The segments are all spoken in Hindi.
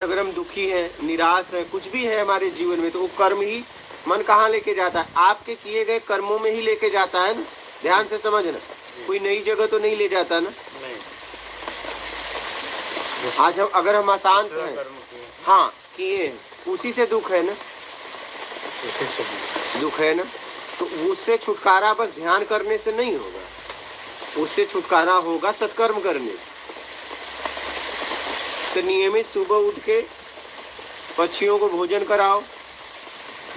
अगर हम दुखी हैं, निराश है, कुछ भी है हमारे जीवन में, तो वो कर्म ही मन कहाँ लेके जाता है? आपके किए गए कर्मों में ही लेके जाता है ना। ध्यान से समझना, कोई नई जगह तो नहीं ले जाता ना। नहीं। आज हम अगर हम अशांत हैं, हाँ किए हैं, उसी से दुख है ना, दुख है ना। तो उससे छुटकारा बस ध्यान करने से नहीं होगा, उससे छुटकारा होगा सत्कर्म करने से। तो नियमित सुबह उठ के पक्षियों को भोजन कराओ,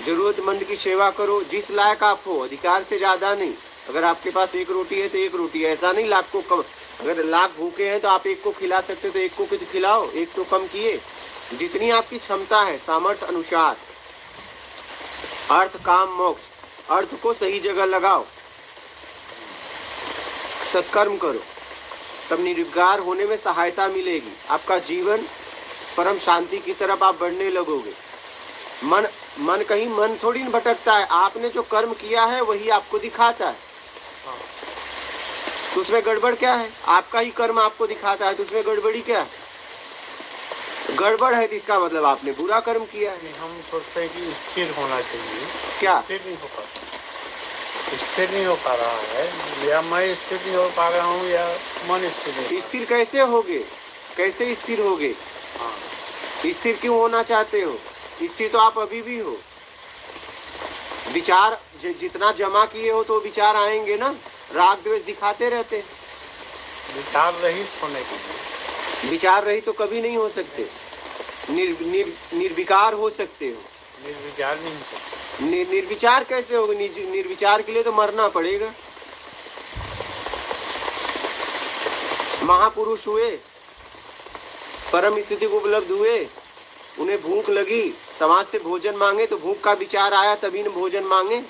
जरूरतमंद की सेवा करो, जिस लायक आप हो, अधिकार से ज्यादा नहीं। अगर आपके पास एक रोटी है तो एक रोटी, ऐसा नहीं लाख को कम। अगर लाख भूखे हैं तो आप एक को खिला सकते तो एक को कुछ खिलाओ, एक तो कम किए। जितनी आपकी क्षमता है सामर्थ्य अनुसार, अर्थ काम मोक्ष, अर्थ को सही जगह लगाओ, सत्कर्म करो, तब निर्विकार होने में सहायता मिलेगी। आपका जीवन परम शांति की तरफ आप बढ़ने लगोगे। मन कहीं मन थोड़ी न भटकता है, आपने जो कर्म किया है वही आपको दिखाता है। तो उसमें गड़बड़ क्या है? आपका ही कर्म आपको दिखाता है, तो उसमें गड़बड़ी क्या है? गड़बड़ है तो इसका मतलब आपने बुरा कर्म किया है। हम सोचते हैं कि स्थिर होना चाहिए। क्या स्थिर नहीं हो पाता, स्थिर नहीं हो पा रहा है, या मैं स्थिर नहीं हो पा रहा हूँ, या मन स्थिर नहीं। स्थिर कैसे होगे? कैसे स्थिर होगे? हाँ। स्थिर क्यों होना चाहते हो? स्थिर तो आप अभी भी हो। विचार जितना जमा किए हो तो विचार आएंगे ना, राग द्वेष दिखाते रहते। विचार रहित होने के लिए। विचार रहित तो कभी नहीं हो सकते। निर्विकार हो सकते हो। निर्विचार नहीं हो सकते। निर्विचार कैसे होगा? निर्विचार के लिए तो मरना पड़ेगा। महापुरुष हुए, परम स्थिति को उपलब्ध हुए, उन्हें भूख लगी, समाज से भोजन मांगे तो भूख का विचार आया, तभी न भोजन मांगे।